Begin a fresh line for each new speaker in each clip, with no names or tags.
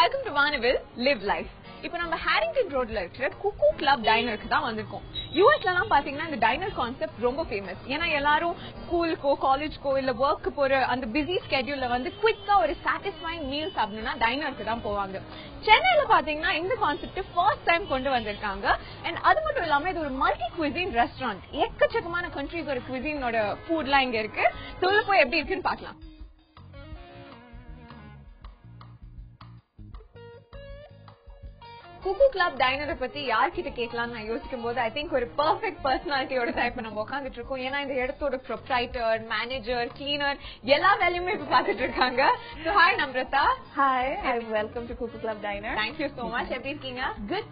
welcome to Vaanavil Live Life. இப்போ நம்ம Harrington ரோட்ல இருக்கிற குக்கு கிளப் டைனருக்கு தான் வந்திருக்கோம். யூஎஸ்லாம் பாத்தீங்கன்னா இந்த டைனர் கான்செப்ட் ரொம்ப ஃபேமஸ். ஏன்னா எல்லாரும் ஸ்கூலுக்கோ காலேஜ்க்கோ இல்ல ஒர்க்கு போற அந்த பிஸி ஸ்கெட்யூல்ல வந்து குவிக்கா ஒரு சாட்டிஸ்ஃபைங் மீல் சாப்பிடணும்னா டைனருக்கு தான் போவாங்க. சென்னையில பாத்தீங்கன்னா இந்த கான்செப்ட் ஃபர்ஸ்ட் டைம் கொண்டு வந்திருக்காங்க. அண்ட் அது மட்டும் இல்லாம இது ஒரு மல்டி குவிசின் ரெஸ்டாரண்ட். எக்கச்சக்கமான கண்ட்ரீஸோட குவிசினோட ஃபுட்லாம் இங்க இருக்கு. சொல்ல போய் எப்படி இருக்குன்னு பாக்கலாம். குக்கு கிளப் டைனரை பத்தி யார்கிட்ட கேட்கலாம்னு நான் யோசிக்கும் போது ஐ திங்க் ஒரு பெர்ஃபெக்ட் பர்சனாலிட்டியோட டைப் நம்ம உட்காந்துட்டு இருக்கோம். ஏன்னா இந்த இடத்தோட ப்ரொப்ரைட்டர், மேனேஜர், கிளீனர் எல்லா வேலையுமே இப்ப பாத்துட்டு இருக்காங்க. So hi Namrata.
Hi, welcome to Kuku Club Diner.
Thank you so much. எப்படி இருக்கீங்க?
Good.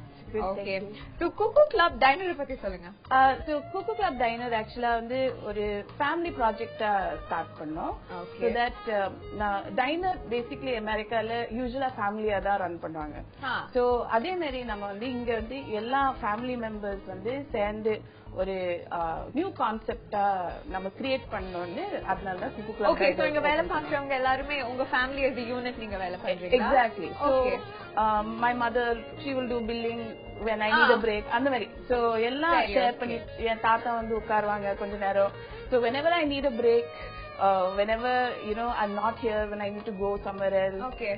Okay. So Kuku Club Diner பத்தி சொல்லுங்க.
So Kuku Club Diner actually வந்து ஒரு family project start பண்ணோம். So that diner basically அமெரிக்கால யூசுவலா ஃபேமிலியா தான் ரன் பண்ணுவாங்க. So அதே மாதிரி நம்ம வந்து இங்க வந்து எல்லா ஃபேமிலி மெம்பர்ஸ் வந்து சேர்ந்து ஒரு நியூ கான்செப்டா நம்ம கிரியேட் பண்ணோம்னு அதனால தான் குக்கு கிளப்.
ஓகே, சோ இங்க வேலை பார்க்கறவங்க எல்லாரும் உங்க ஃபேமிலி as a unit நீங்க வேலை பண்றீங்க.
Exactly. So my mother, she will do billing when I need a break அந்த மாதிரி. So எல்லாம் ஷேர் பண்ணி என் தாத்தா வந்து உட்காருவாங்க கொஞ்ச நேரம். So whenever I need a break, whenever I'm not here, when I need to go somewhere else.
Okay.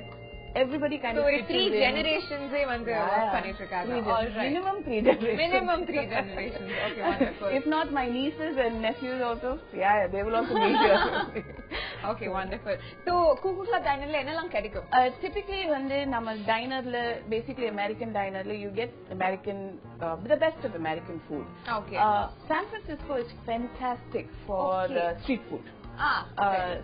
Everybody kind of
three generations வந்து work பண்ணிட்டு இருக்காங்க. All right.
Minimum 3 generations.
Minimum 3 generations. Okay, wonderful.
If not my nieces and nephews also, they will also be here.
Okay, wonderful. So Kuku Club Dinerல என்னலாம் கிடைக்கும்?
Typically வந்து நம்ம dinerல basically American dinerல you get American the best of American food.
Okay.
San Francisco is fantastic for street food.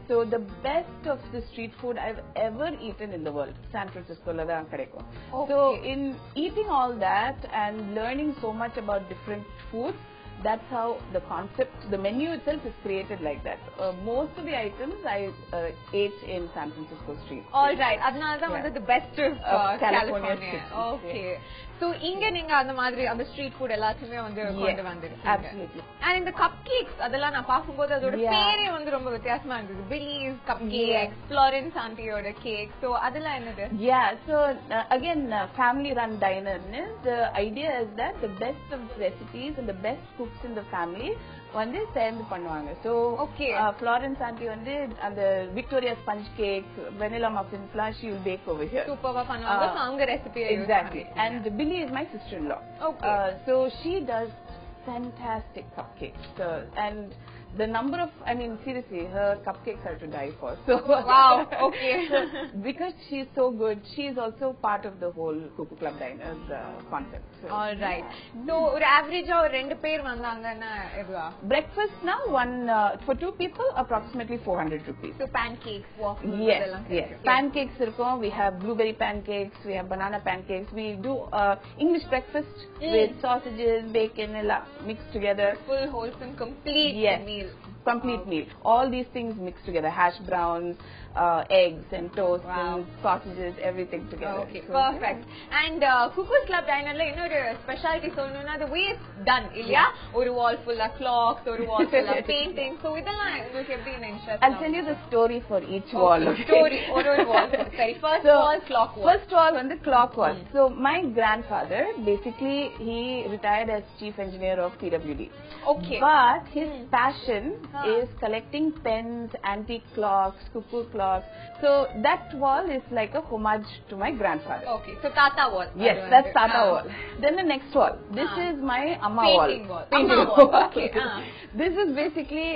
So the best of the street food I've ever eaten in the world, San Francisco la dhaan kedaikum. So in eating all that and learning so much about different foods, that's how the concept, the menu itself is created like that. Most of the items I ate in San Francisco street.
All right. அதனால தான் வந்து the best of California. Okay. So இங்க நீங்க அந்த மாதிரி அந்த street food எல்லாத்தையுமே வந்து கொண்டு வந்திருக்கீங்க.
Absolutely.
And இந்த cupcakes அதெல்லாம் நான் பாக்கும்போது அதோட பேரே வந்து ரொம்ப வித்தியாசமா இருந்தது. Billy's cupcakes, Florence Auntyயோட cake. So அதெல்லாம் என்னது?
Yeah. So again family run diner. The idea is that the best of recipes and the best cooks in the family வந்து சேர்ந்து பண்ணுவாங்க. So Florence Aunty வந்து அந்த Victoria sponge cakes, vanilla muffins லாம் she will bake over here.
சூப்பரா பண்ணுவாங்க. So அவங்க recipe
exactly. And Billy is my sister-in-law. Okay. So she does fantastic cupcakes. And the number of, I mean, seriously, her cupcakes are to die for. So
wow, okay.
So, because she's so good, she's also part of the whole Kuku Club Diners concept. So,
all right. So, ஒரு average ஒரு ரெண்டு பேர் வந்தாங்கன்னா எவ்வளவு?
Breakfast now for 2 people approximately 400 rupees.
So pancakes, waffles,
yes. Pancakes இருக்கும். We have blueberry pancakes, we have banana pancakes. We do English breakfast with sausages, bacon, mixed together.
Full wholesome, complete meal.
Complete meal. All these things mixed together. Hash browns, eggs and toast and sausages, everything together.
Okay, so, perfect. And Kuku Club Dinerல இன்னொரு speciality சொல்லணும்னா the way it's done இல்லையா? ஒரு wall full of clocks, ஒரு wall full of paintings. So இதெல்லாம் உங்களுக்கு எப்படி interest?
I'll tell you the story for each wall.
Story ஒரு wall. Sorry, first wall clock wall.
First wall வந்து clock wall. So my grandfather basically he retired as chief engineer of PWD.
Okay.
But his passion is collecting pens, antique clocks, cuckoo clocks. So that wall is like a homage to my grandfather.
Okay. So Tata wall.
Yes, that's Tata wall. Then the next wall. This is my Amma
painting
wall.
Amma wall. Okay.
This is basically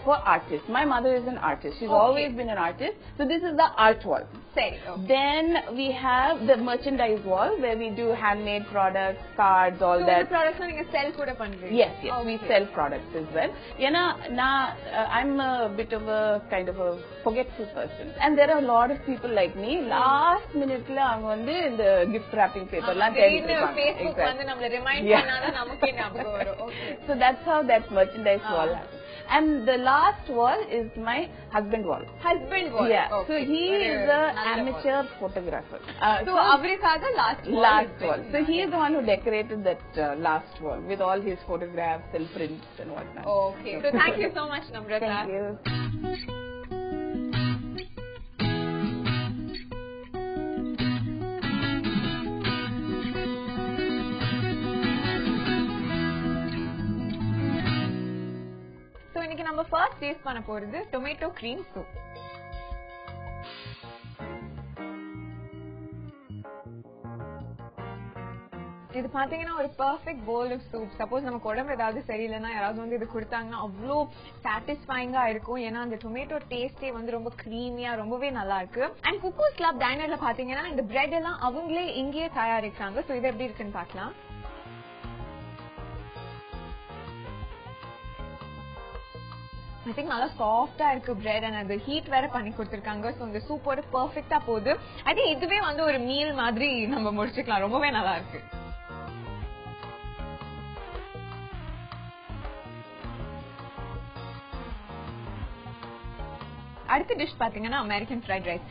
for artists. My mother is an artist. She's always been an artist. So this is the art wall.
Same. Okay.
Then we have the merchandise wall where we do handmade products, cards, all that.
So the products நீங்க sell கூட பண்றீங்க?
Yes. We sell products as well. ஏன்னா I'm a bit of a kind of a forgetful person, and there are a lot of people like me. Last minute la அவங்க வந்து இந்த gift wrapping paper எல்லாம் தேடிட்டு இருப்பாங்க.
Facebook வந்து நம்மள remind பண்ணாதான் நமக்கு ஞாபகம் வரும். Okay.
So that's how that merchandise wall happens. And the last wall is my husband wall.
Husband wall.
Yeah. Okay. So he is an amateur photographer.
So avrikaga last
wall. So he is the one who decorated that last wall with all his photographs and prints and whatnot.
Okay. So thank you so much, Namrata.
Thank you.
நம்ம first taste பண்ண போறது tomato cream soup. இது பாத்தீங்கன்னா ஒரு perfect bowl of soup. Suppose நமக்கு உடம்பு ஏதாவது சரியில்லைன்னா யாராவது வந்து இது கொடுத்தாங்கன்னா அவ்வளோ சாட்டிஸ்ஃபைங்கா இருக்கும். ஏன்னா அந்த டொமேட்டோ டேஸ்டே வந்து ரொம்ப கிரீமியா ரொம்பவே நல்லா இருக்கு. அண்ட் குக்கூஸ் கிளப் டைனர்ல பாத்தீங்கன்னா இந்த பிரெட் எல்லாம் அவங்களே இங்கேயே தயாரிக்கிறாங்க. சோ இது எப்படி இருக்குன்னு பாக்கலாம். I think நல்லா சாஃப்டா இருக்கு பிரெட் அண்ட் அது ஹீட் வேற பண்ணி கொடுத்திருக்காங்க. சோ இந்த சூப்போட பெர்ஃபெக்ட்டா போகுது. ஐ திங்க் இதுவே வந்து ஒரு மீல் மாதிரி நம்ம முடிச்சுக்கலாம். ரொம்பவே நல்லா இருக்கு. அடுத்த டிஷ் பாத்தீங்கன்னா அமெரிக்கன் ஃப்ரைட் ரைஸ்.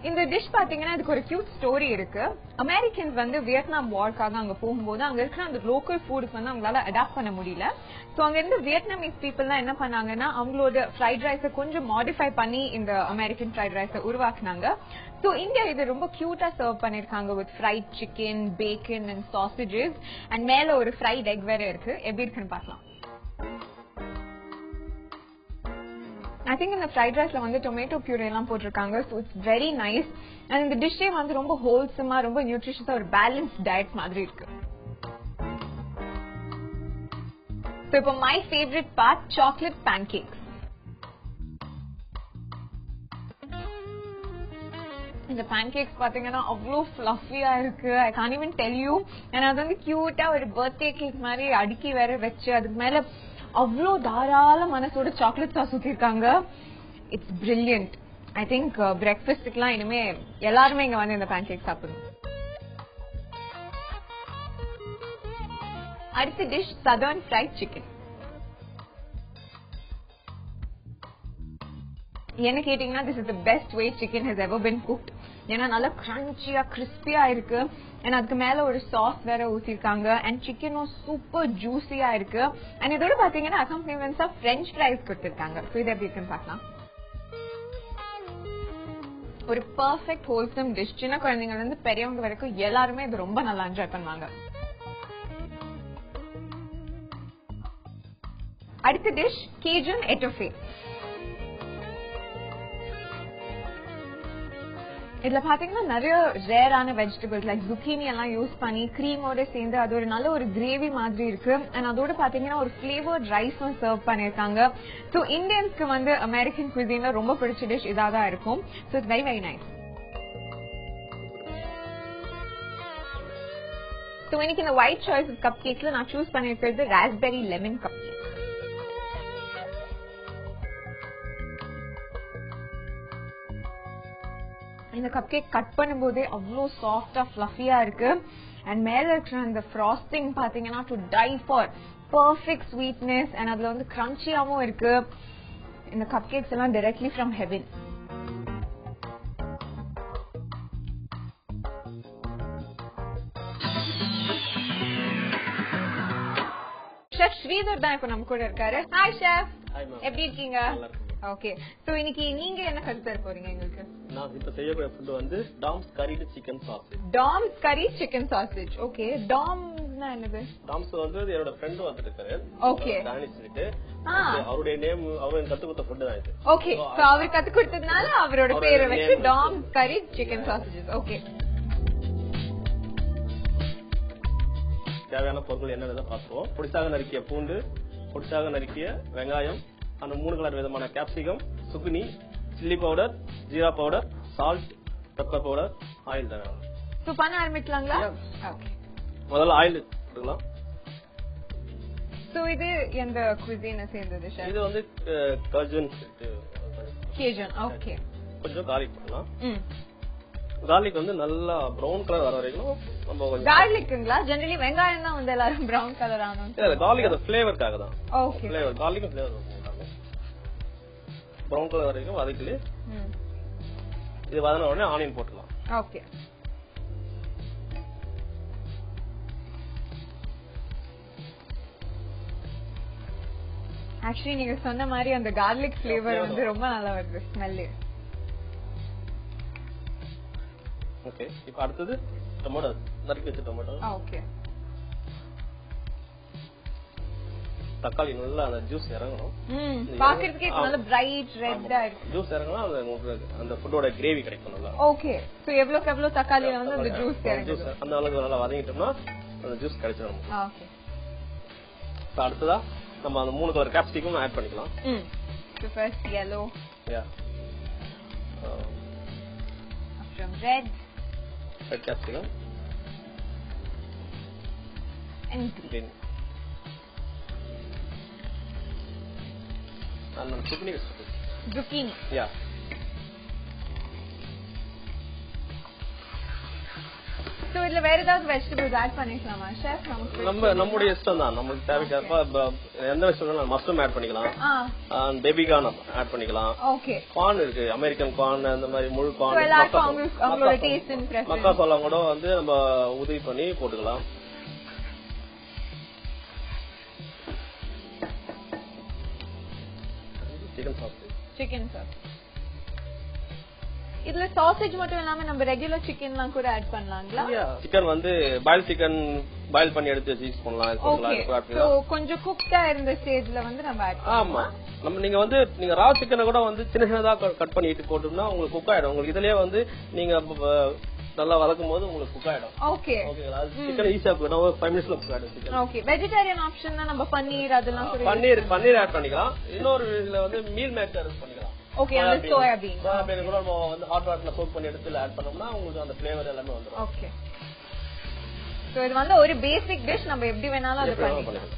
இந்த டிஷ் பாத்தீங்கன்னா இதுக்கு ஒரு கியூட் ஸ்டோரி இருக்கு. அமெரிக்கன்ஸ் வந்து வியட்நாம் வார்க்காக அங்க போகும்போது அங்க இருக்கிற அந்த லோக்கல் ஃபுட்ஸ் வந்து அவங்களால அடாப்ட் பண்ண முடியல. சோ அங்க இருந்து வியட்நாமீஸ் பீப்புள் என்ன பண்ணாங்கன்னா அவங்களோட ஃப்ரைட் ரைஸை கொஞ்சம் மாடிஃபை பண்ணி இந்த அமெரிக்கன் ஃப்ரைட் ரைஸை உருவாக்குனாங்க. சோ இந்தியா இது ரொம்ப கியூட்டா சர்வ் பண்ணிருக்காங்க with fried chicken, bacon and sausages and மேல ஒரு ஃப்ரைட் எக் வேற இருக்கு. எப்படி இருக்குன்னு பார்க்கலாம். I think இந்த ஃப்ரைட் ரைஸ்ல வந்து டொமேட்டோ பியூரி எல்லாம் போட்டிருக்காங்க. So it's very nice. And இந்த டிஷ்ஷே வந்து ரொம்ப ஹோல்சமா ரொம்ப நியூட்ரிஷியஸா ஒரு பேலன்ஸ் டயட் மாதிரி இருக்கு. So இப்போ my favorite part chocolate pancakes. இந்த pancakes பாத்தீங்கன்னா அவ்வளோ ஃப்ளஃபியா இருக்கு. I can't even tell you. And அது வந்து கியூட்டா ஒரு பர்த்டே கேக் மாதிரி அடுக்கி வேற வச்சு அதுக்கு மேல அவ்வளோ தாராள மனசோட சாக்லேட் சாஸ் ஊத்திருக்காங்க. It's brilliant. ஐ திங்க் பிரேக்ஃபாஸ்டுக்குலாம் இனிமே எல்லாருமே இங்க வந்து இந்த பேன்கேக் சாப்பிடணும். அடுத்த டிஷ் சதர்ன் ஃப்ரைட் சிக்கன். என்ன கேட்டீங்கன்னா this is the best way chicken has ever been cooked. ஏன்னா நல்லா கிரன்ச்சியா கிறிஸ்பியா இருக்கு. அண்ட் அதுக்கு மேல ஒரு சாஸ் வேற ஊத்திருக்காங்க. அண்ட் சிக்கனும் சூப்பர் ஜூசியா இருக்கு. அண்ட் இதோட பாத்தீங்கன்னா அக்கம்பனிமெண்ட்ஸா பிரெஞ்ச் ஃப்ரைஸ் கொடுத்திருக்காங்க. சோ இது எப்படி இருக்குன்னு பார்க்கலாம். ஒரு பெர்ஃபெக்ட் ஹோல்சம் டிஷ். சின்ன குழந்தைங்க இருந்து பெரியவங்க வரைக்கும் எல்லாருமே இது ரொம்ப நல்லா என்ஜாய் பண்ணுவாங்க. அடுத்த டிஷ் கேஜன் எட்டோஃபே. இதுல பாத்தீங்கன்னா நிறைய ரேரான வெஜிடபிள்ஸ் லைக் zucchini எல்லாம் யூஸ் பண்ணி கிரீமோட சேர்ந்து அது ஒரு நல்ல ஒரு கிரேவி மாதிரி இருக்கு. அண்ட் அதோட பாத்தீங்கன்னா ஒரு ஃபிளேவர்ட் ரைஸும் சர்வ் பண்ணிருக்காங்க. சோ இந்தியன்ஸ்க்கு வந்து அமெரிக்கன் குசின்ல ரொம்ப பிடிச்ச டிஷ் இதாதான் இருக்கும். So it's very very nice. So இன்னைக்கு இந்த ஒயிட் சாய்ஸ் கப் கேக்ஸ்ல நான் சூஸ் பண்ணிருக்கிறது ராஸ்பெரி லெமன் கப் கேக். இந்த கப் கேக் கட் பண்ணும்போதே அவ்வளோ சாஃப்டா ஃப்ளஃபியா இருக்கு. அண்ட் மேல இருக்கிற அந்த ஃப்ராஸ்டிங் பாத்தீங்கன்னா to tie for perfect sweetness. And அதுல வந்து கிரன்ச்சியாவும் இருக்கு. இந்த கப் கேக்ஸ் எல்லாம் directly from heaven. Chef Sridhar தான் இப்ப நம்ம கூட இருக்காரு. ஹாய் ஷெஃப், எப்படி இருக்கீங்க? ஓகே, சோ இன்னைக்கு நீங்க என்ன கத்து தர போறீங்க எங்களுக்கு?
நான் இப்ப செய்யக்கூடிய ஃபுட் வந்து டாம்ஸ் கரி சிக்கன் சாசேஜ்.
டாம்ஸ் கரி சிக்கன் சாசேஜ். ஓகே, டாம்ஸ்னா என்னது?
டாம்ஸ் வந்து என்னோட ஃப்ரெண்ட் வந்துட்டாரு.
ஓகே,
டானிஷ் சொல்லிட்டு அவருடைய நேம் அவர் கத்து கொடுத்த ஃபுட் தான் இது.
ஓகே, சோ அவர் கத்து கொடுத்ததனால அவரோட பேரை வச்சு டாம்ஸ் கரி சிக்கன் சாசேஜ். ஓகே,
தேவையான பொருட்கள் என்னன்னு பார்ப்போம். பொடிசாக நறுக்கிய பூண்டு, பொடிசாக நறுக்கிய வெங்காயம், அந்த 3 கலர் விதமான கேப்சிகம், சுக்குனி, சில்லி பவுடர், ஜீரா powder, salt, pepper powder, oil தேவையான.
சோ பண்ண ஆரம்பிக்கலாங்களா? ஓகே,
முதல்ல ஆயில் எடுக்கலாம்.
சோ இது எந்த குசினை சேர்ந்தது சார்?
இது வந்து
கேஜன். ஓகே,
கொஞ்சம் கார்லிக் பண்ணலாம். கார்லிக் வந்து நல்லா பிரவுன் கலர் வர வரைக்கும் நம்ம கொஞ்சம்.
கார்லிக்குங்களா? ஜெனரலி வெங்காயம் தான் வந்து எல்லாரும் பிரவுன் கலர் ஆகும்.
இல்ல, கார்லிக் அது ஃபிளேவர்க்காக தான்.
ஓகே,
ஃபிளேவர் கார்லிக்கும் ஃபிளேவர் பிரவுன் கலர் வரைக்கும் வதக்கி இது வதன உடனே ஆனியன் போட்டுக்கலாம்.
ஓகே, ஆக்சுவலி நீங்க சொன்ன மாதிரி அந்த கார்லிக் ஃபிளேவர் வந்து ரொம்ப நல்லா வருது ஸ்மெல்.
ஓகே, இப்போ அடுத்தது டொமேட்டோ, நறுக்கி வச்ச டொமேட்டோ.
ஓகே,
தக்காளி நல்லா அந்த ஜூஸ் இறங்கணும்.
பாக்குறதுக்கே நல்ல பிரைட் ரெட்டா இருக்கு.
ஜூஸ் இறங்கனா அந்த ஃபுட்டோட கிரேவி கிடைக்கும் நல்லா.
ஓகே. சோ எவ்வளவுக்கு எவ்வளவு தக்காளில வந்து அந்த ஜூஸ் இறங்குது
அந்த அளவுக்கு நல்லா வதங்கிட்டோம்னா அந்த ஜூஸ் கிடைச்சிடும்.
ஓகே.
அடுத்ததா நம்ம அந்த 3 கலர் கேப்சிகம் ஆட் பண்ணிக்கலாம்.
So first yellow.
Yeah.
From red
capsicum
and green.
And
zucchini.
Yeah.
So இதுல வேற ஏதாவது வெஜிடபிள்ஸ் ஆட் பண்ணிக்கலாமா ஷெஃப்?
நம்மளுடைய இஷ்டம் தான். நமக்கு தேவைக்கேற்ப எந்த வெஜிடபிள் மஷ்ரூம் ஆட் பண்ணிக்கலாம், பேபி கார்ன் ஆட் பண்ணிக்கலாம்.
ஓகே.
கார்ன் இருக்கு, அமெரிக்கன் கார்ன், அந்த மாதிரி முழு கார்ன், மக்காசோளா கூட வந்து நம்ம உதவி பண்ணி போட்டுக்கலாம்.
Chicken sauce. இதுல சாசேஜ் மட்டும் இல்லாம நம்ம ரெகுலர் சிக்கன்லாம் கூட ஆட் பண்ணலாங்களா?
சிக்கன் வந்து பாயில் சிக்கன் பாயில் பண்ணி எடுத்து யூஸ் பண்ணலாம்.
கொஞ்சம் குக்டா இருந்த ஸ்டேஜ்ல வந்து நம்ம ஆட் பண்ணலாம்.
ஆமா. நம்ம நீங்க ரா சிக்கனை கூட வந்து சின்ன சின்னதா கட் பண்ணிட்டு போட்டோம்னா உங்களுக்கு குக் ஆயிடும். உங்களுக்கு இதுலயே வந்து நீங்க நல்லா வதக்கும் போது உங்களுக்கு குக் ஆயிடும்.
ஓகே.
ஓகேங்களா? சிக்கன் ஈஸியா குக் ஆகும். 5 மினிட்ஸ்ல குக் ஆயிடும் சிக்கன்.
ஓகே. வெஜிடேரியன் ஆப்ஷன் தான் நம்ம பன்னீர் அதெல்லாம் கூட
பன்னீர் ஆட் பண்ணிக்கலாம். இன்னொரு இதுல வந்து மீல் மேக்கர் பண்ணிக்கலாம்.
ஓகே. அந்த சோயாபீன்
கூட நம்ம வந்து ஹாட் வாட்டர்ல சோக் பண்ணி எடுத்து ஆட் பண்ணோம்னா உங்களுக்கு அந்த ஃப்ளேவர் எல்லாமே வந்துரும்.
ஓகே. சோ இது வந்து ஒரு பேசிக் டிஷ், நம்ம எப்படி வேணாலும் அது பண்ணிக்கலாம்.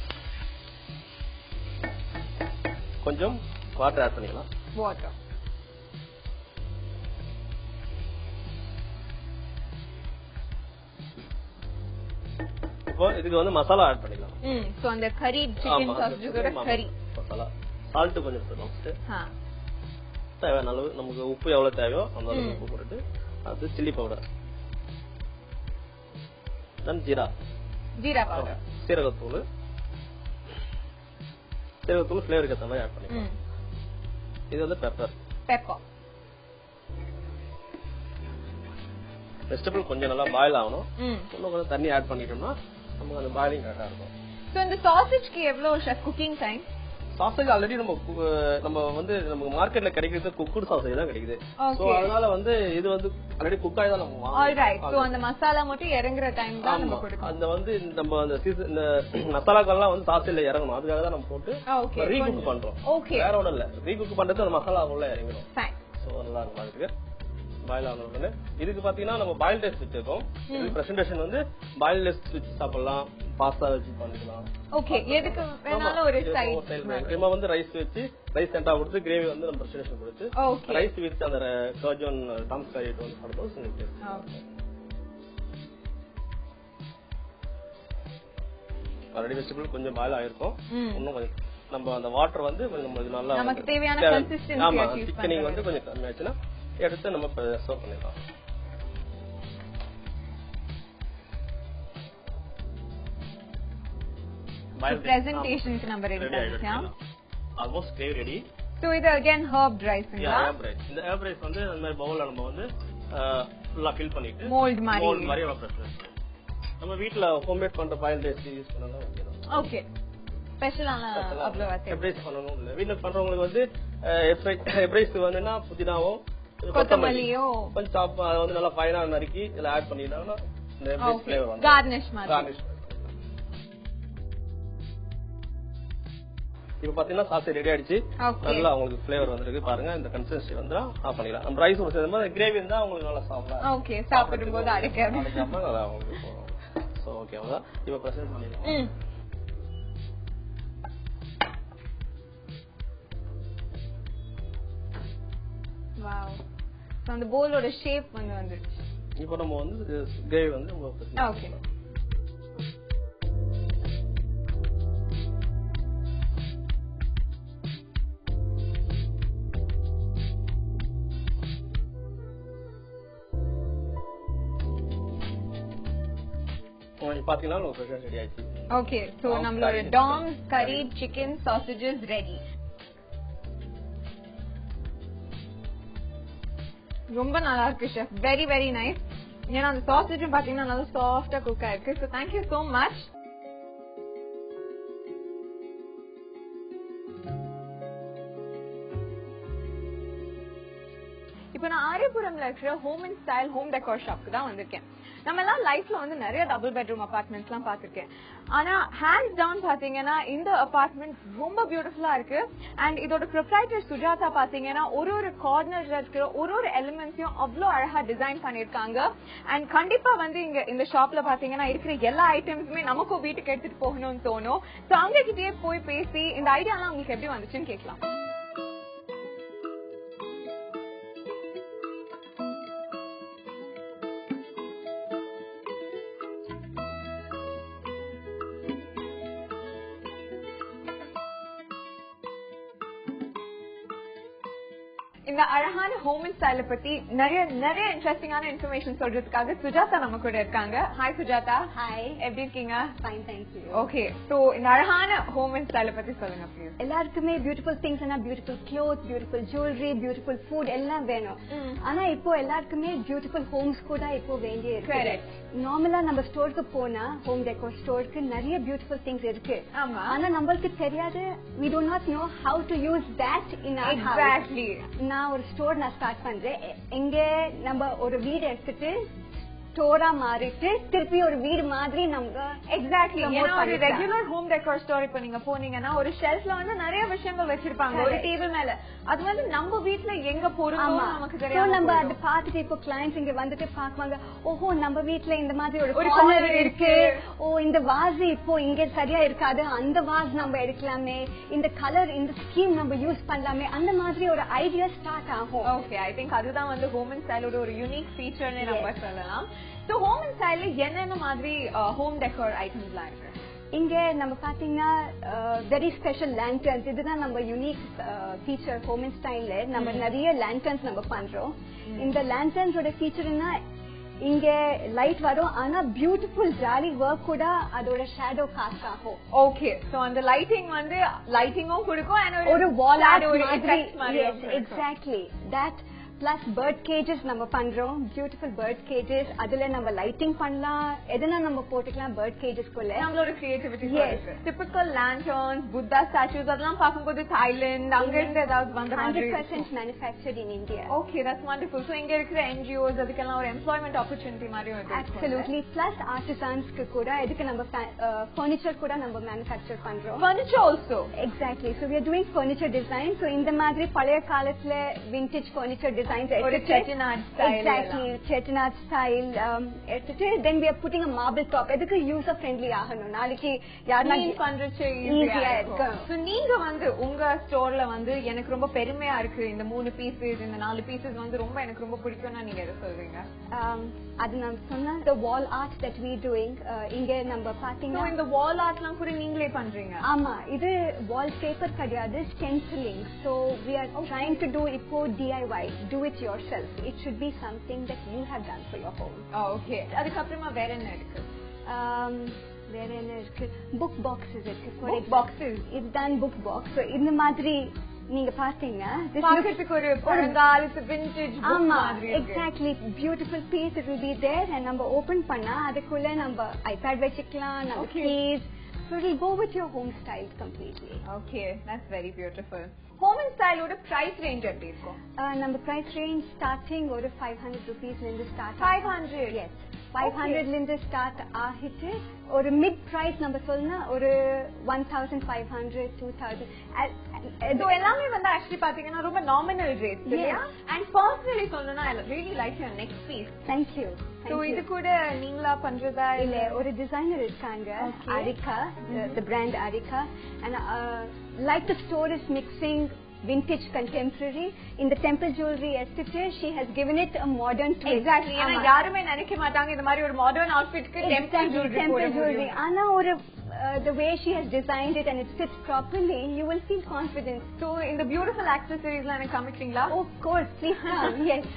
கொஞ்சம் வாட்டர் ஆட் பண்ணிக்கலாம்.
வாட்டர்.
இப்போ இதுக்கு வந்து மசாலா ஆட் பண்ணிக்கலாம்.
சோ அந்த கரி சிக்கன் சாஸ்ஜுகோட கரி
மசாலா, சால்ட் கொஞ்சம் போடணும். தேவையான அளவு நமக்கு உப்பு எவ்வளவு தேவையோ அந்த அளவு உப்பு போட்டுட்டு அது சில்லி பவுடர், தென் ஜீரா பவுடர், சீரகத்தூள் ஃபிளேவருக்கு ஏற்ற மாதிரி ஆட் பண்ணிக்கலாம். இது வந்து பெப்பர். வெஜிடபிள் கொஞ்சம் நல்லா பாயில் ஆகணும். இன்னும் கொஞ்சம் தண்ணி ஆட் பண்ணிட்டோம்னா நமக்கு அந்த பாயிலிங் கரெக்டா இருக்கும்.
சோ இந்த சாசேஜ்க்கு எவ்வளவு chef cooking time?
Sausage already நம்ம வந்து நமக்கு மார்க்கெட்ல கிடைக்கிறது குக்குடு சாசேஜ் தான் கிடைக்குது. சோ அதனால வந்து இது வந்து ஆல்ரெடி குக் ஆயி தான் நம்ம வாங்குறோம்.
ஆல்ரைட். சோ அந்த மசாலா மட்டும் இறங்குற டைம் தான் நம்ம கொடுக்கணும்.
அந்த வந்து நம்ம அந்த இந்த மசாலாக்கெல்லாம் வந்து சாசேஜ்ல இறங்கணும். அதுக்காக தான் நம்ம போட்டு ரீகுக் பண்றோம்.
ஓகே.
வேற ஒண்ணும் இல்ல. ரீகுக் பண்றது அந்த மசாலா உள்ள இறங்கிடும். சோ நல்லா இருக்கும். பாயில் ஆனது இதுக்கு பாத்தீங்கன்னா நம்ம பாயில் ரைஸ் வச்சிருக்கோம். பிரசன்டேஷன் வந்து பாயில் ரைஸ் வச்சு சாப்பிடலாம், பாஸ்தா வச்சு பண்ணிக்கலாம்.
ஓகே. எதுக்கு வேணாலும் ஒரு சைடு
நம்ம வந்து ரைஸ் வச்சு ரைஸ் சென்டரா கொடுத்து கிரேவி வந்து நம்ம பிரசன்டேஷன் கொடுத்து ரைஸ் வித் அந்த கர்ஜன் டாம் ஸ்கை வந்து சாப்பிடுவோம். ஆல்ரெடி வெஜிடபிள் கொஞ்சம் பாயில் ஆயிருக்கும். இன்னும் கொஞ்சம் நம்ம அந்த வாட்டர் வந்து கொஞ்சம் நல்லா
நமக்கு தேவையான கன்சிஸ்டன்சி
சிக்கனிங் வந்து கொஞ்சம் கம்மியாச்சுன்னா எடுத்து நம்ம சர்வ் பண்ணிடலாம்.
பிரசன்டேஷனுக்கு நம்ம ரெடி பண்ணிட்டோம்.
Almost gravy ready.
சோ இது அகைன் ஹர்ப் ரைஸ்ங்களா?
இந்த ஹர்ப் ரைஸ் வந்து அந்த மாதிரி பவுல்ல நம்ம வந்து ஃபுல்லா ஃபில் பண்ணிட்டு
மோல்ட் மாதிரி
நம்ம வீட்ல ஹோம்மேட் பண்ற பாயில் ரைஸ் யூஸ் பண்ணா
ஓகே. ஸ்பெஷலான அவ்வளவு
ரைஸ் பண்ணனும் இல்ல. வீட்ல பண்றவங்களுக்கு வந்து ரைஸ் வந்துனா புதினாவோ
கொத்தமல்லியோ
கொஞ்சம் அதை வந்து நல்லா ஃபைனா நறுக்கி இதுல ஆட் பண்ணிட்டாங்கன்னா இந்த ஃப்ளேவர் வந்து
கார்னிஷ் மாதிரி.
இப்ப பாத்தீங்கன்னா சாஸ் ரெடி ஆயிடுச்சு. நல்லா உங்களுக்கு ஃப்ளேவர் வந்திருக்கு பாருங்க. இந்த கன்சிஸ்டன்சி வந்தா ஆஃப் பண்ணிடலாம். நம்ம ரைஸ் சேர்ந்து கிரேவி இருந்தா உங்களுக்கு நல்லா சாப்பிடலாம்.
ஓகே. சாப்பிடும்போது அடைக்காம
நல்லா உங்களுக்கு போகும். சோ ஓகே அவ்வளவுதான். இப்ப பிரசன்ட் பண்ணிடலாம்.
வாவ். சோ அந்த போலோட ஷேப் வந்துருச்சு.
இப்போ நம்ம வந்து கிரேவி வந்து
ஓகே.
பாத்தீங்கன்னா ரெடி ஆயிடுச்சு.
ஓகே. சோ நம்மளோட டாம்ஸ் கரி சிக்கன் சாசேஜஸ் ரெடி. ரொம்ப நல்லா இருக்கு ஷெஃப். Very very nice. ஏன்னா அந்த சாசேஜும் பாத்தீங்கன்னா நல்லா சாஃப்டா குக் ஆயிருக்கு. So thank you so much. இப்போ நான் ஆரியபுரம்ல இருக்கிற home and style home decor ஷாப்க்கு தான் வந்திருக்கேன். நம்ம எல்லாம் லைஃப்ல வந்து நிறைய டபுள் பெட்ரூம் அபார்ட்மெண்ட்ஸ் எல்லாம் பாத்திருக்கேன். ஆனா ஹேண்ட்ஸ் டவுன் பாத்தீங்கன்னா இந்த அபார்ட்மெண்ட் ரொம்ப பியூட்டிஃபுல்லா இருக்கு. அண்ட் இதோட ப்ரொப்ரைட்டர் சுஜாதா பாத்தீங்கன்னா ஒரு கார்னர்ல இருக்கிற ஒரு எலிமெண்ட்ஸையும் அவ்வளவு அழகா டிசைன் பண்ணிருக்காங்க. அண்ட் கண்டிப்பா வந்து இங்க இந்த ஷாப்ல பாத்தீங்கன்னா இருக்கிற எல்லா ஐட்டம்ஸுமே நமக்கும் வீட்டுக்கு எடுத்துட்டு போகணும்னு தோணும். சோ அவங்க கிட்டே போய் பேசி இந்த ஐடியா எல்லாம் உங்களுக்கு எப்படி வந்துச்சுன்னு கேட்கலாம். இந்த அழகான ஹோம் அண்ட் ஸ்டைல பத்தி நிறைய இன்ட்ரெஸ்டிங்கான இன்ஃபர்மேஷன் சொல்றதுக்காக சுஜாதா நம்ம கூட இருக்காங்க. ஹாய் சுஜாதா.
ஹாய்,
எப்படி இருக்கீங்க?
Fine, thank you.
Okay, so இந்த அழகான ஹோம் அண்ட் ஸ்டைல பத்தி சொல்லுங்க ப்ளீஸ்.
எல்லாருக்குமே beautiful things, beautiful cloth, beautiful jewellery, beautiful food எல்லாம் வேணும். ஆனா இப்போ எல்லாருக்குமே பியூட்டிஃபுல் ஹோம்ஸ் கூட இப்போ வேண்டிய இருக்கு. நார்மலா நம்ம ஸ்டோருக்கு போனா ஹோம் டெக்கோர் ஸ்டோருக்கு நிறைய பியூட்டிஃபுல் திங்ஸ் இருக்கு. ஆனா நம்மளுக்கு தெரியாது. we do not know how to use that in our house.
Exactly.
நான் ஒரு ஸ்டோர் ஸ்டார்ட் பண்றேன். எங்க நம்ம ஒரு வீடு எடுத்துட்டு ஸ்டோரா மாறிட்டு திருப்பி ஒரு வீடு மாதிரி நம்ம
எக்ஸாக்ட்லி ஒரு ரெகுலர் ஹோம் டெக்கோர் ஸ்டோர் இப்ப நீங்க போனீங்கன்னா ஒரு ஷெல்ஃப்ல வந்து நிறைய விஷயங்கள் வச்சிருப்பாங்க ஒரு டேபிள் மேல. அது வந்து நம்ம வீட்ல எங்க போறோம் நமக்கு தெரியாது.
நம்ம அதை பார்த்துட்டு இப்போ கிளைண்ட்ஸ் இங்க வந்துட்டு பாக்குவாங்க, ஓஹோ நம்ம வீட்ல இந்த மாதிரி ஒரு கார்னர் இருக்கு, ஓ இந்த வாஸ் இப்போ இங்க சரியா இருக்காது, அந்த வாஸ் நம்ம எடுக்கலாமே, இந்த கலர் இந்த ஸ்கீம் நம்ம யூஸ் பண்ணலாமே, அந்த மாதிரி ஒரு ஐடியா ஸ்டார்ட் ஆகும்.
ஓகே, ஐ திங்க் அதுதான் வந்து ஹோம் அண்ட் ஸ்டைலோட ஒரு யூனிக் ஃபீச்சர்னே நம்ம சொல்லலாம். So home and style என்னென்ன மாதிரி ஹோம் டெக்கோர் ஐட்டம்ஸ்லாம் இருக்கு?
இங்க நம்ம பாத்தீங்கன்னா வெரி ஸ்பெஷல் லேண்டர்ன்ஸ். இதுதான் நம்ம யூனிக் ஃபீச்சர் ஹோம் அண்ட் ஸ்டைல்ல. நம்ம நிறைய லேண்டர்ன்ஸ் நம்ம பண்றோம். இந்த லேண்டர்ன்ஸோட ஃபீச்சர்னா இங்க லைட் வரும், ஆனா பியூட்டிஃபுல் ஜாலி ஒர்க் கூட அதோட ஷேடோ காஸ்ட் ஆகும்.
ஓகே, சோ அந்த லைட்டிங் வந்து லைட்டிங்கும் கொடுக்கும்,
ஒரு வால் ஆர்ட் மாதிரி. Exactly that. Plus bird cages நம்ம பண்றோம், பியூட்டிஃபுல் பேர்ட் கேஜஸ். அதுல நம்ம லைட்டிங் பண்ணலாம், எதனா நம்ம போட்டுக்கலாம் பேர்ட் கேஜஸ்க்குள்ள.
நம்மளோட கிரியேட்டிவிட்டி இருக்கு. டிபிக்கல் லாண்டர்ன்ஸ், புத்தா ஸ்டாச்சூஸ் அதெல்லாம் பார்க்கும்போது தாய்லாந்து அங்க இருந்து ஏதாவது வந்த மாதிரி
100% manufactured in India.
Okay, that's wonderful. So இங்க இருக்கிற NGOs அதுக்கெல்லாம் ஒரு எம்ப்ளாய்மெண்ட் ஆப்பர்ச்சுனிட்டி மாதிரி இருக்கு.
Absolutely. Plus artisans கூட இதுக்கு நம்ம furniture கூட நம்ம manufacture பண்றோம்.
Furniture also.
Exactly. So we are doing furniture design. So இந்த மாதிரி பழைய காலத்துல vintage furniture designs
ஒரு chettinad style.
Exactly, chettinad style எடுத்துட்டு then we are putting a marble top. எதுக்கு user friendly ஆகணும், நாளைக்கு யாரா
பண்றச்சு ஈஸியா இருக்கும். சோ நீங்க வந்து உங்க ஸ்டோர்ல வந்து எனக்கு ரொம்ப பெருமையா இருக்கு இந்த 3 பீசஸ் இந்த 4 பீசஸ் வந்து ரொம்ப எனக்கு ரொம்ப பிடிக்கும்னா நீங்க எதை சொல்றீங்க?
அது நான் சொன்ன the wall art that we doing. இங்க நம்ம பாத்தீங்கன்னா
இந்த wall artலாம் கூட நீங்களே பண்றீங்க?
ஆமா, இது wall paper கிடையாது, stenciling. So we are trying to do இப்போ DIY, do it yourself. It should be something that you have done for your home.
Okay. அதுக்கு அப்புறமா வேற என்ன இருக்கு?
வேற என்ன இருக்கு? புக் பாக்ஸஸ் இருக்கு.
புக் பாக்ஸஸ்
இதுதான் புக் பாக்ஸ். இந்த மாதிரி நீங்க பாத்தீங்கன்னா
பாக்கிறதுக்கு ஒரு பழங்காலத்து விண்டேஜ் புக் மாதிரி இருக்கு.
Exactly, beautiful piece it will be there and நம்ம ஓபன் பண்ணா அதுக்குள்ள நம்ம ஐபேட் வச்சுக்கலாம், நம்ம keys. So it will go with your home style completely.
Okay, that's very beautiful. Home and style oda price range எப்படி இருக்கும்?
நம்ம price range starting ஒரு 500 rupees ல இருந்து ஸ்டார்ட்.
500?
Yes, 500 ல இருந்து ஸ்டார்ட் ஆகிட்டு ஒரு மிட் பிரைஸ் நம்ம சொல்லனா ஒரு 1500 2000.
இது எல்லாமே வந்து actually பாத்தீங்கன்னா ரொம்ப நாமினல் ரேட்ஸ் இல்லையா? And personally சொல்லனா I really like your next piece.
Thank you.
So இது கூட நீங்களா பண்றதா
இல்ல ஒரு டிசைனர் இருக்காங்க, Arika, the brand Arika, and like the store is mixing vintage contemporary in the temple jewelry aesthetic. She has given it a modern twist.
Exactly. ஏன்னா யாருமே நினைக்க மாட்டாங்க இந்த மாதிரி ஒரு மாடர்ன் அவுட்ஃபிட்க்கு temple jewelry.
ஆனா ஒரு the way she has designed it and it fits properly, you will feel confident.
So in the beautiful accessories la எனக்கு காமிக்கிறீங்களா?
Of course, please come. Yes.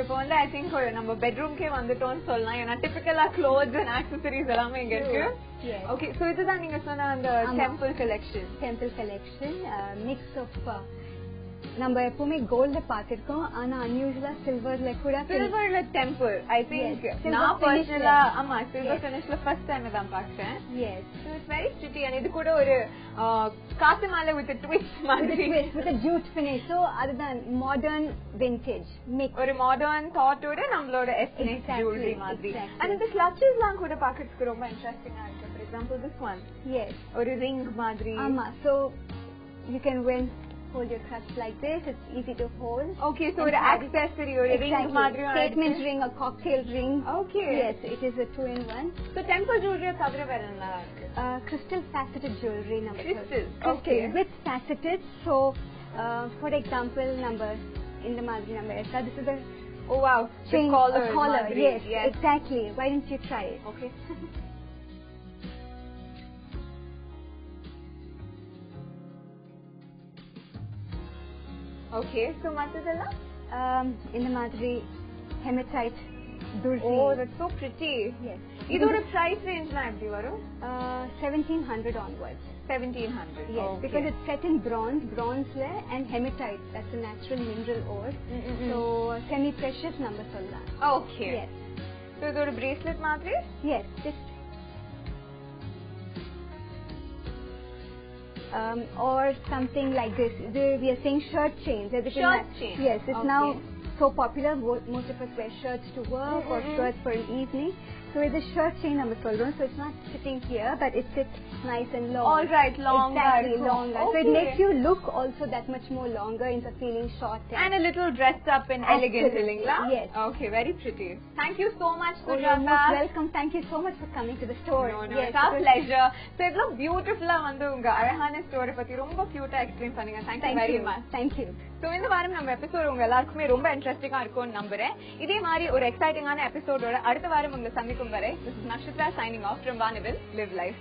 இப்போ வந்து ஐ திங்க் நம்ம பெட்ரூம்க்கே வந்துட்டோம்னு சொல்லலாம். ஏன்னா டிபிக்கலா க்ளோத்ஸ் அண்ட் ஆக்சசரிஸ் எல்லாமே இங்க இருக்கு. ஓகே, சோ இதுதான் நீங்க சொன்ன அந்த temple collection.
Temple collection, mix of நம்ம எப்பவுமே கோல்ட்ல பாத்திருக்கோம் ஆனா அன்யூசுவலா சில்வர்ல கூட
சில்வர்ல டெம்பிள் ஐ திங்க் நான் பர்சனலா ஆமா சில்வர் ஃபினிஷ்ல ஃபர்ஸ்ட் டைம் தான் பார்த்தேன்
S
so it's very pretty and இது கூட ஒரு காத்து மாலை with a twist மாதிரி
with a jute finish so அதுதான் modern vintage mix
ஒரு modern thought ஓட நம்மளோட ethnic jewelry மாதிரி and the clutches எல்லாம் கூட பார்க்கிறதுக்கு ரொம்ப இன்ட்ரஸ்டிங்கா இருக்கு for example this one
yes
ஒரு ring மாதிரி
ஆமா so you can hold your clutch like this. It's easy to hold.
Okay, so an accessory or a ring madri
statement ring, a cocktail ring.
Okay.
Yes, it is a 2-in-1.
So temple jewelry cover varana
crystal faceted jewelry number.
Crystal.
Okay. With faceted. So, for example, number in the madri number. So this is the
oh wow,
chain,
collar.
Yes, exactly. Why didn't you try it?
Okay. Okay, so matadalla
in the madri hematite durji.
Oh, that's so pretty.
Yes.
Idoda price range na eppadi varum?
1700 onwards.
1700.
Yes,
okay.
Because it's set in bronze and hematite. That's a natural mineral ore. So semi-precious number solla.
Okay.
Yes.
So idoda bracelet madri?
Yes, just or something like this. We are saying shirt chains.
Shirt chain.
Yes, it's now so popular. Most of us wear shirts to work or shirts for an evening. So it's a shirt chain number solron. So it's not sitting here, but it sits nice and long.
All right, longer.
Exactly, longer.
Okay.
So it makes you look also that much more longer instead of feeling short.
And a little dressed up and elegant, illingla?
Yes.
Okay, very pretty. Thank you so much,
Sujata. Oh, you're most welcome. Thank you so much for coming to the store.
No, yes, it's our pleasure. So it's so beautiful. வந்து உங்க அழகான story பத்தி ரொம்ப கியூட்டா explain பண்ணீங்க. Thank you very much.
Thank you.
So இந்த வாரம் நம்ம எபிசோட் உங்க எல்லாருக்குமே ரொம்ப இன்ட்ரெஸ்டிங்கா இருக்கும்னு நம்புறேன். இதே மாதிரி ஒரு எக்ஸைட்டிங்கான எபிசோடோட அடுத்த வாரம் உங்களை சந்திக்கும் வரை this is Nakshatra signing off from Vanaville Live Life.